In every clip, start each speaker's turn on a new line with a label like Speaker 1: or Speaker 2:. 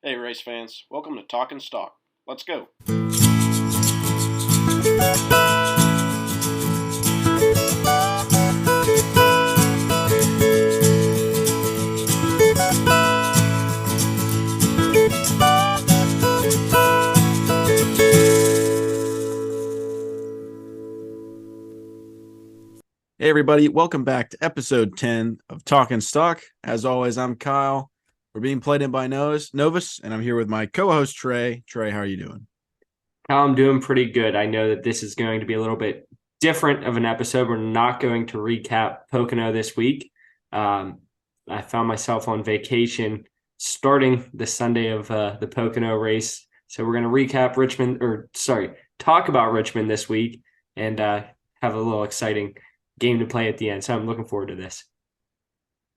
Speaker 1: Hey, race fans. Welcome to Talking Stock. Let's go.
Speaker 2: Hey, everybody. Welcome back to episode 10 of Talking Stock. As always, I'm Kyle. We're being played in by Novus, and I'm here with my co host, Trey. Trey, how are you doing?
Speaker 3: I'm doing pretty good. I know that this is going to be a little bit different of an episode. We're not going to recap Pocono this week. Um, I found myself on vacation starting the Sunday of the Pocono race. So we're going to recap talk about Richmond this week and have a little exciting game to play at the end. So I'm looking forward to this.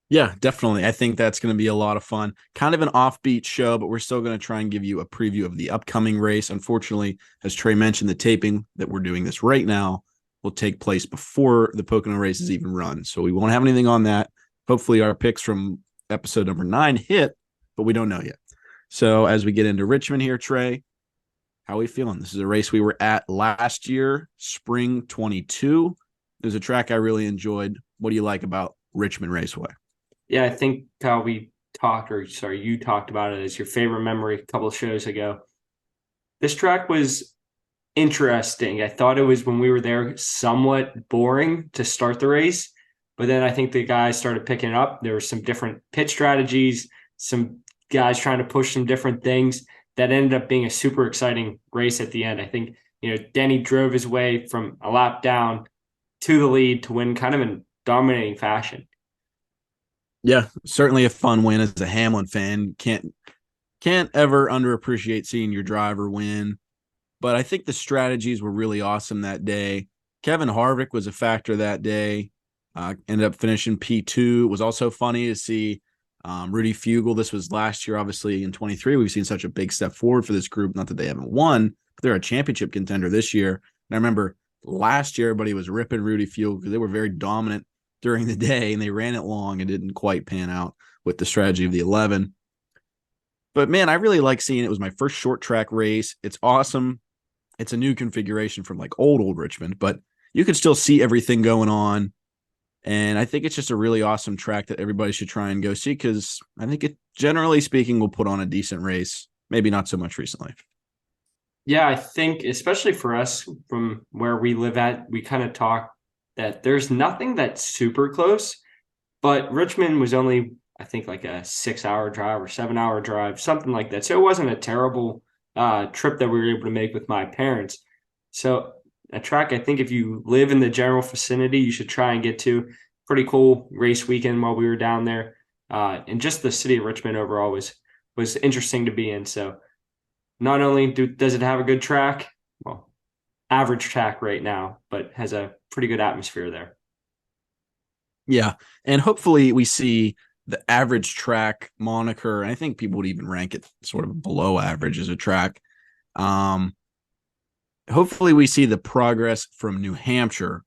Speaker 2: Yeah, definitely. I think that's going to be a lot of fun. Kind of an offbeat show, but we're still going to try and give you a preview of the upcoming race. Unfortunately, as Trey mentioned, the taping that we're doing this right now will take place before the Pocono race is even run. So we won't have anything on that. Hopefully, our picks from episode number 9 hit, but we don't know yet. So as we get into Richmond here, Trey, how are we feeling? This is a race we were at last year, spring 22. It was a track I really enjoyed. What do you like about Richmond Raceway?
Speaker 3: Yeah, I think you talked about it as your favorite memory a couple of shows ago. This track was interesting. I thought it was when we were there somewhat boring to start the race, but then I think the guys started picking it up. There were some different pit strategies, some guys trying to push some different things that ended up being a super exciting race at the end. I think, Denny drove his way from a lap down to the lead to win kind of in dominating fashion.
Speaker 2: Yeah, certainly a fun win as a Hamlin fan. Can't ever underappreciate seeing your driver win. But I think the strategies were really awesome that day. Kevin Harvick was a factor that day. Ended up finishing P2. It was also funny to see Rudy Fugle. This was last year, obviously in 23. We've seen such a big step forward for this group. Not that they haven't won, but they're a championship contender this year. And I remember last year, everybody was ripping Rudy Fugle because they were very dominant during the day and they ran it long and didn't quite pan out with the strategy of the 11. But man, I really like seeing it. It was my first short track race. It's awesome. It's a new configuration from like old Richmond, but you can still see everything going on. And I think it's just a really awesome track that everybody should try and go see because I think it, generally speaking, will put on a decent race. Maybe not so much recently.
Speaker 3: Yeah, I think especially for us from where we live at, we kind of talk that there's nothing that's super close, but Richmond was only, I think, like a 6 hour drive or 7 hour drive, something like that. So it wasn't a terrible trip that we were able to make with my parents. So a track, I think if you live in the general vicinity, you should try and get to. Pretty cool race weekend while we were down there. And just the city of Richmond overall was interesting to be in. So not only does it have a good track, well, average track right now, but has a pretty good atmosphere there.
Speaker 2: Yeah. And hopefully we see the average track moniker. I think people would even rank it sort of below average as a track. Um, Hopefully we see the progress from New Hampshire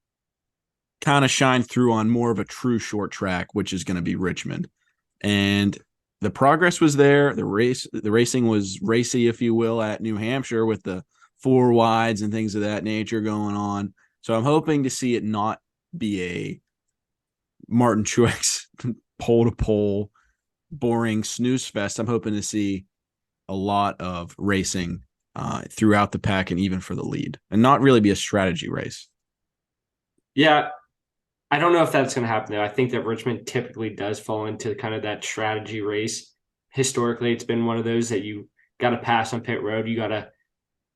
Speaker 2: kind of shine through on more of a true short track, which is going to be Richmond. And the progress was there. The racing was racy, if you will, at New Hampshire with the four wides and things of that nature going on. So I'm hoping to see it not be a Martin Truex pole to pole boring snooze fest. I'm hoping to see a lot of racing throughout the pack and even for the lead, and not really be a strategy race.
Speaker 3: Yeah, I don't know if that's going to happen though. I think that Richmond typically does fall into kind of that strategy race. Historically, it's been one of those that you got to pass on pit road. You got to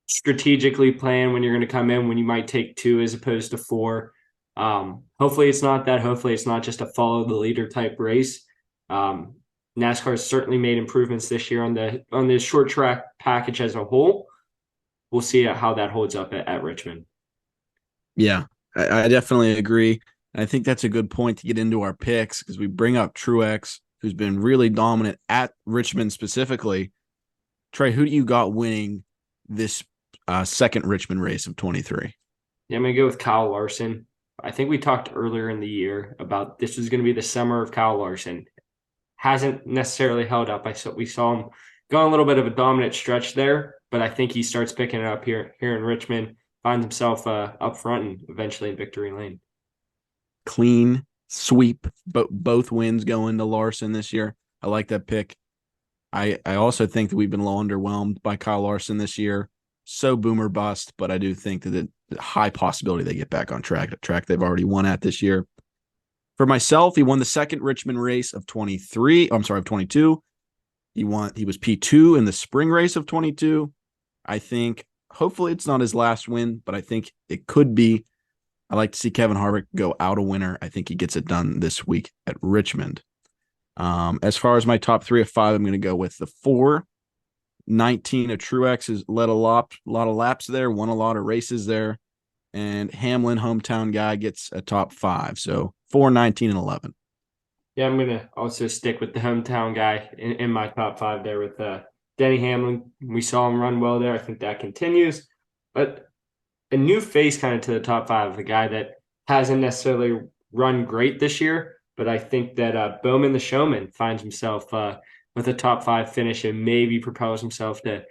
Speaker 3: strategically plan when you're going to come in, when you might take two as opposed to four. Hopefully it's not that. Hopefully it's not just a follow the leader type race. NASCAR has certainly made improvements this year on the short track package as a whole. We'll see how that holds up at Richmond.
Speaker 2: Yeah, I definitely agree. I think that's a good point to get into our picks because we bring up Truex, who's been really dominant at Richmond specifically. Trey, who do you got winning this second Richmond race of 23?
Speaker 3: Yeah, I'm going to go with Kyle Larson. I think we talked earlier in the year about this was going to be the summer of Kyle Larson. Hasn't necessarily held up. We saw him going a little bit of a dominant stretch there, but I think he starts picking it up here in Richmond, finds himself up front and eventually in victory lane.
Speaker 2: Clean sweep, but both wins going to Larson this year. I like that pick. I also think that we've been a little underwhelmed by Kyle Larson this year. So boomer bust, but I do think that the high possibility they get back on track, a track they've already won at this year. For myself, he won the second Richmond race of 22. He was P2 in the spring race of 22. I think hopefully it's not his last win, but I think it could be. I like to see Kevin Harvick go out a winner. I think he gets it done this week at Richmond. As far as my top 3 of 5, I'm going to go with the 4. 19 of Truex has led a lot of laps there, won a lot of races there. And Hamlin, hometown guy, gets a top 5. So 4, 19, and 11.
Speaker 3: Yeah, I'm going to also stick with the hometown guy in my top 5 there with Denny Hamlin. We saw him run well there. I think that continues. But a new face kind of to the top 5, a guy that hasn't necessarily run great this year, but I think that Bowman the Showman finds himself with a top 5 finish and maybe propels himself to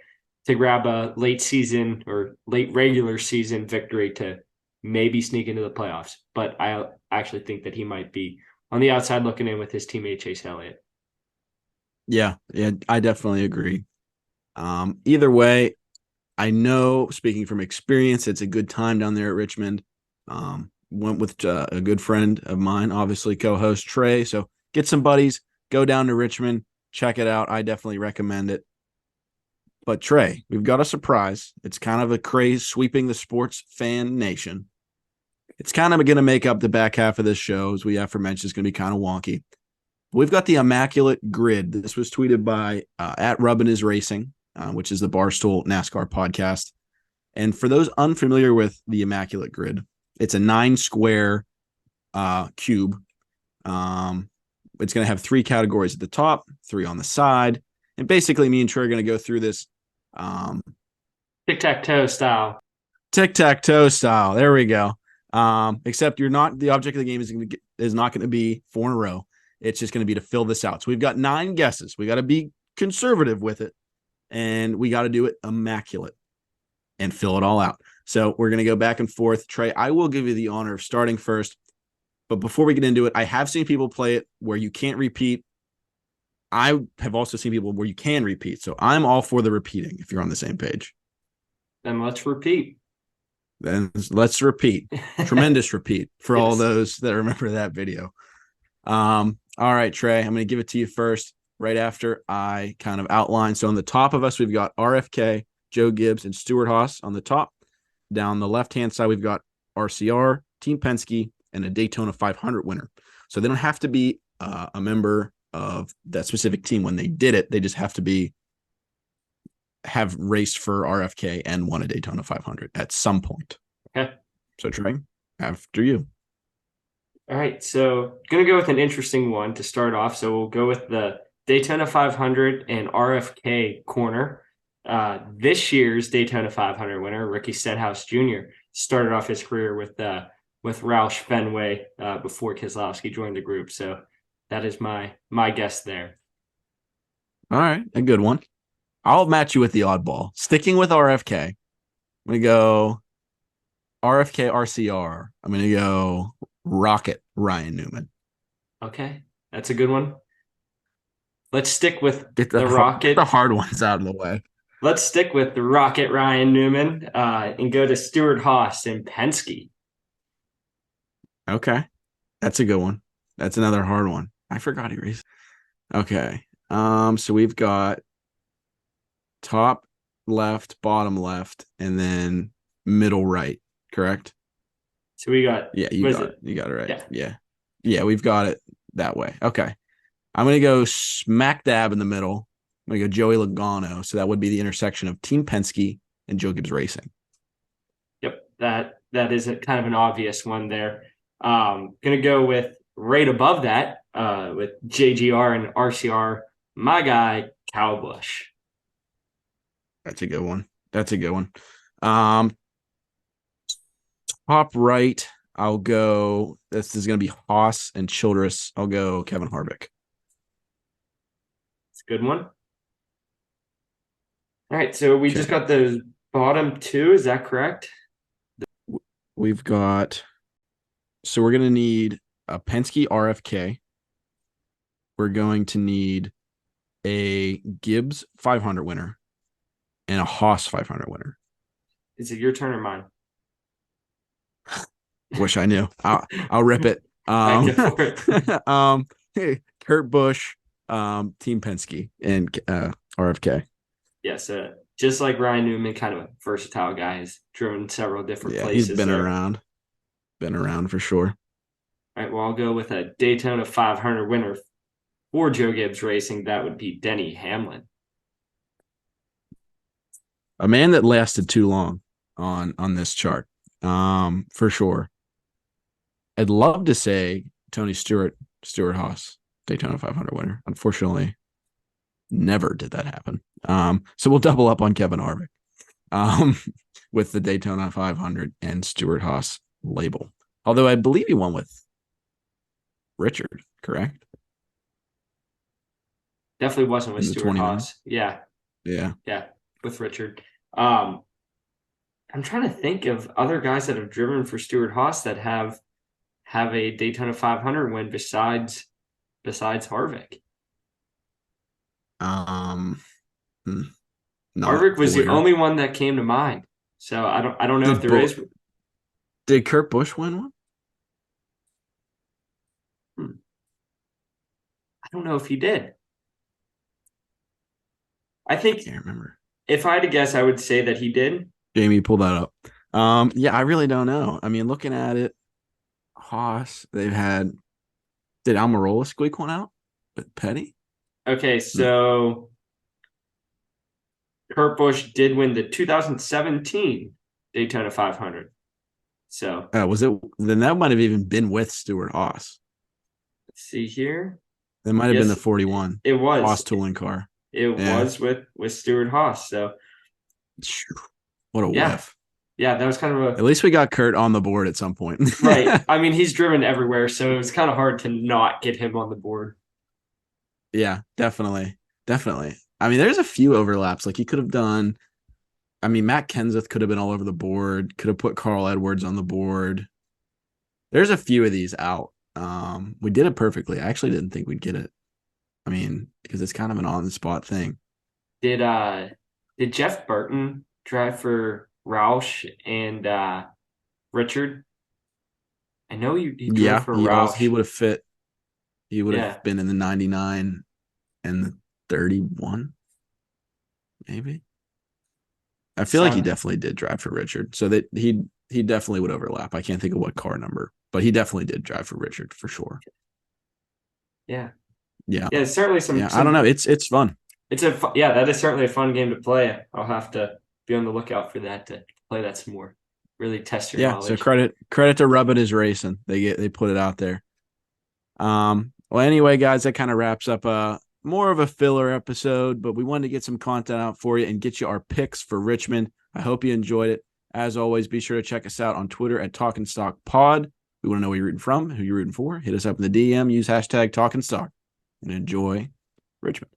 Speaker 3: grab a late season or late regular season victory to maybe sneak into the playoffs. But I actually think that he might be on the outside looking in with his teammate Chase Elliott.
Speaker 2: Yeah, I definitely agree. Either way, I know, speaking from experience, it's a good time down there at Richmond. Went with a good friend of mine, obviously co-host Trey. So get some buddies, go down to Richmond, check it out. I definitely recommend it. But Trey, we've got a surprise. It's kind of a craze sweeping the sports fan nation. It's kind of going to make up the back half of this show, as we aforementioned, it's going to be kind of wonky. We've got the Immaculate Grid. This was tweeted by at Rubbin is Racing, which is the Barstool NASCAR podcast. And for those unfamiliar with the Immaculate Grid, it's a 9-square cube. It's going to have 3 categories at the top, 3 on the side. And basically, me and Trey are going to go through this
Speaker 3: tic-tac-toe style.
Speaker 2: Tic-tac-toe style. There we go. Except the object of the game is not going to be 4 in a row. It's just going to be to fill this out. So we've got 9 guesses. We got to be conservative with it. And we got to do it immaculate and fill it all out. So we're going to go back and forth. Trey, I will give you the honor of starting first. But before we get into it, I have seen people play it where you can't repeat. I have also seen people where you can repeat. So I'm all for the repeating if you're on the same page.
Speaker 3: Then let's repeat.
Speaker 2: Tremendous repeat for
Speaker 3: Yes.
Speaker 2: all those that remember that video. All right, Trey, I'm going to give it to you first, right after I kind of outline. So on the top of us, we've got RFK, Joe Gibbs, and Stuart Haas on the top. Down the left-hand side, we've got RCR, Team Penske, and a Daytona 500 winner. So they don't have to be a member of that specific team when they did it. They just have to have raced for RFK and won a Daytona 500 at some point.
Speaker 3: Okay.
Speaker 2: So Trey, after you.
Speaker 3: All right. So going to go with an interesting one to start off. So we'll go with the Daytona 500 and RFK corner. This year's Daytona 500 winner, Ricky Stenhouse Jr., started off his career with Roush Fenway before Keselowski joined the group. So that is my guess there.
Speaker 2: All right, a good one. I'll match you with the oddball. Sticking with RFK, I'm going to go RFK RCR. I'm going to go Rocket Ryan Newman.
Speaker 3: Okay, that's a good one. Let's stick with
Speaker 2: the
Speaker 3: Rocket.
Speaker 2: The hard ones out of the way.
Speaker 3: Let's stick with the Rocket Ryan Newman and go to Stuart Haas and Penske.
Speaker 2: Okay, that's a good one. That's another hard one. I forgot he raced. Okay, so we've got top left, bottom left, and then middle right. Correct?
Speaker 3: So we got
Speaker 2: you got it right. Yeah, we've got it that way. Okay, I'm gonna go smack dab in the middle. I'm gonna go Joey Logano. So that would be the intersection of Team Penske and Joe Gibbs Racing.
Speaker 3: Yep, that is kind of an obvious one there. Gonna go with right above that with JGR and RCR. My guy Kyle Busch.
Speaker 2: That's a good one. Top right, I'll go. This is going to be Haas and Childress. I'll go Kevin Harvick.
Speaker 3: It's a good one. All right, so we just got those bottom two. Is that correct?
Speaker 2: We've got. So we're gonna need a Penske RFK. We're going to need a Gibbs 500 winner and a Haas 500 winner.
Speaker 3: Is it your turn or mine?
Speaker 2: Wish I knew. I'll rip it.
Speaker 3: Go for it.
Speaker 2: Hey, Kurt Busch, Team Penske, and RFK.
Speaker 3: Yes, just like Ryan Newman, kind of a versatile guy. He's driven several different places.
Speaker 2: He's been around. Been around for sure.
Speaker 3: All right, well, I'll go with a Daytona 500 winner for Joe Gibbs Racing. That would be Denny Hamlin.
Speaker 2: A man that lasted too long on this chart, for sure. I'd love to say Tony Stewart Haas, Daytona 500 winner. Unfortunately, never did that happen. So we'll double up on Kevin Harvick with the Daytona 500 and Stewart Haas label. Although I believe he won with Richard, correct?
Speaker 3: Definitely wasn't with Stewart Haas. Yeah, with Richard. I'm trying to think of other guys that have driven for Stewart Haas that have a Daytona 500 win besides Harvick. Harvick was the only one that came to mind. So I don't know if there is.
Speaker 2: Did Kurt Busch win one?
Speaker 3: I don't know if he did. I think.
Speaker 2: I can't remember.
Speaker 3: If I had to guess, I would say that he did.
Speaker 2: Jamie, pull that up. Yeah, I really don't know. I mean, looking at it, Haas, they've had. Did Almirola squeak one out with Petty?
Speaker 3: Okay, so Kurt Busch did win the 2017 Daytona 500. So
Speaker 2: was it? Then that might have even been with Stewart Haas.
Speaker 3: Let's see here.
Speaker 2: That might have been the 41.
Speaker 3: It was
Speaker 2: Haas tooling car.
Speaker 3: It was with Stewart Haas. So
Speaker 2: what a whiff.
Speaker 3: Yeah, that was kind of
Speaker 2: At least we got Kurt on the board at some point.
Speaker 3: Right. I mean, he's driven everywhere, so it was kind of hard to not get him on the board.
Speaker 2: Yeah, definitely. I mean, there's a few overlaps. Like he could have done. I mean, Matt Kenseth could have been all over the board. Could have put Carl Edwards on the board. There's a few of these out. We did it perfectly. I actually didn't think we'd get it. I mean, because it's kind of an on-the-spot thing.
Speaker 3: Did Jeff Burton drive for Roush and Richard? I know he drove for Roush.
Speaker 2: He would have fit. He would have been in the 99 and the 31, maybe. I feel like he definitely did drive for Richard. So that he definitely would overlap. I can't think of what car number, but he definitely did drive for Richard for sure.
Speaker 3: Yeah.
Speaker 2: Yeah.
Speaker 3: Yeah, it's certainly some
Speaker 2: I don't know. It's fun.
Speaker 3: That is certainly a fun game to play. I'll have to be on the lookout for that to play that some more. Really test your knowledge.
Speaker 2: So credit to Rub It Is Racing. They put it out there. Well, anyway, guys, that kind of wraps up more of a filler episode, but we wanted to get some content out for you and get you our picks for Richmond. I hope you enjoyed it. As always, be sure to check us out on Twitter at Talking Stock Pod. We want to know where you're rooting from, who you're rooting for. Hit us up in the DM, use hashtag Talking Stock, and enjoy Richmond.